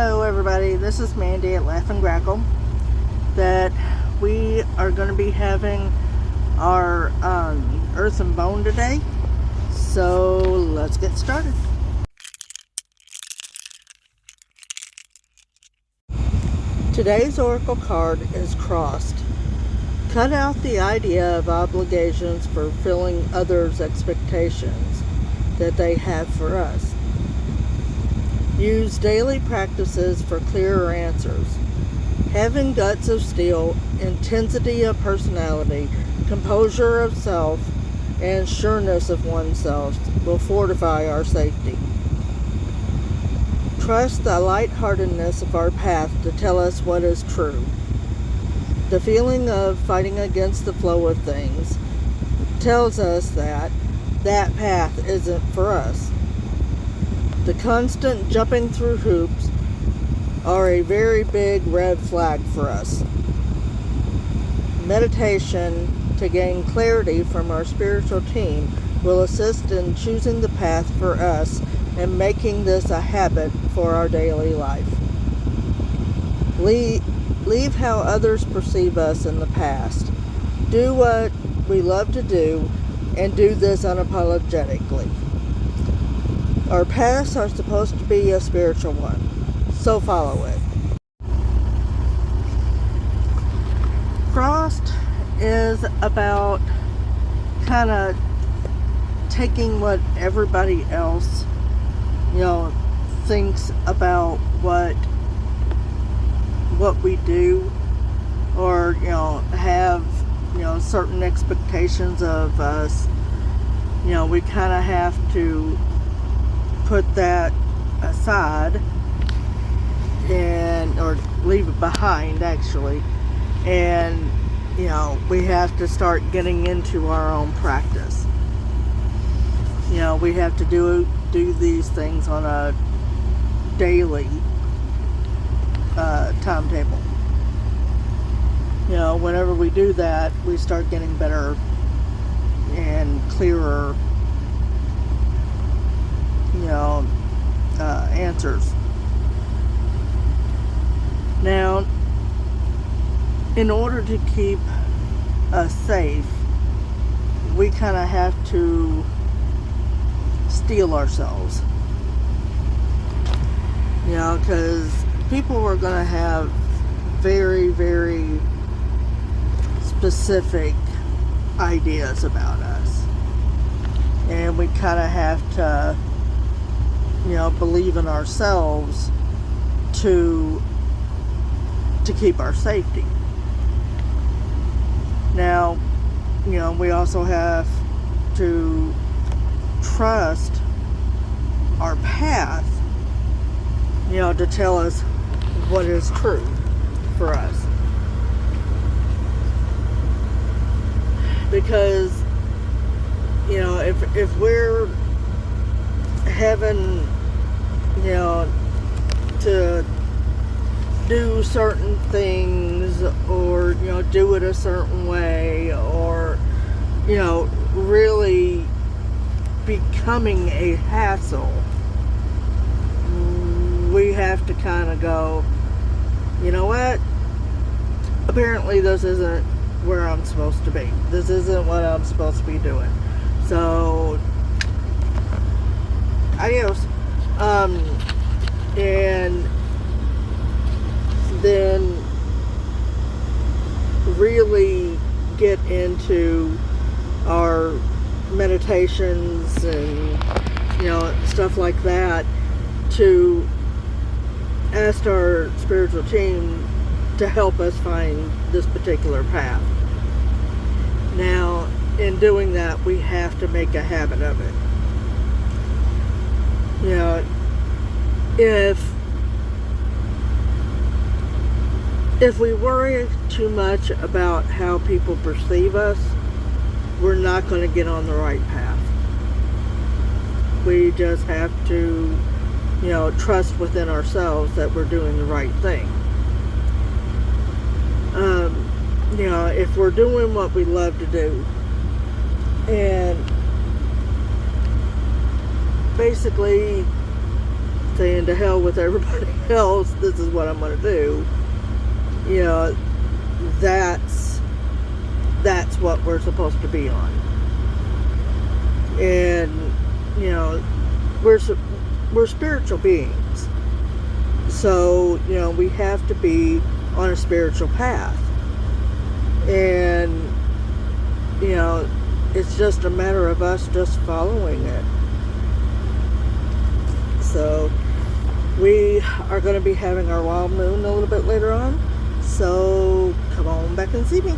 Hello everybody, this is Mandy at Laugh and Grackle. That we are going to be having our Earth and Bone today. So let's get started. Today's oracle card is Crossed. Cut out the idea of obligations for fulfilling others' expectations that they have for us. Use daily practices for clearer answers. Having guts of steel, intensity of personality, composure of self, and sureness of oneself will fortify our safety. Trust the lightheartedness of our path to tell us what is true. The feeling of fighting against the flow of things tells us that that path isn't for us. The constant jumping through hoops are a very big red flag for us. Meditation to gain clarity from our spiritual team will assist in choosing the path for us and making this a habit for our daily life. Leave how others perceive us in the past. Do what we love to do and do this unapologetically. Our paths are supposed to be a spiritual one, so follow it. Crossed is about kind of taking what everybody else, thinks about what we do, or, have, certain expectations of us. We kind of have to put that aside or leave it behind, actually, and we have to start getting into our own practice. We have to do these things on a daily timetable. Whenever we do that, we start getting better and clearer answers. Now, in order to keep us safe, we kind of have to steel ourselves. Because people are going to have very, very specific ideas about us. And we kind of have to believe in ourselves to keep our safety. Now, we also have to trust our path, to tell us what is true for us. Because, if we're having, to do certain things, or, do it a certain way, or, really becoming a hassle, we have to kind of go, you know what? Apparently this isn't where I'm supposed to be. This isn't what I'm supposed to be doing. So, adios. And then really get into our meditations and stuff like that, to ask our spiritual team to help us find this particular path. Now, in doing that, we have to make a habit of it. If we worry too much about how people perceive us, we're not going to get on the right path. We just have to, trust within ourselves that we're doing the right thing. If we're doing what we love to do, and basically saying to hell with everybody else, this is what I'm going to do, you know, that's what we're supposed to be on. And, you know, we're spiritual beings. So, you know, we have to be on a spiritual path. And, you know, it's just a matter of us just following it. So, we are going to be having our wild moon a little bit later on. So, come on back and see me.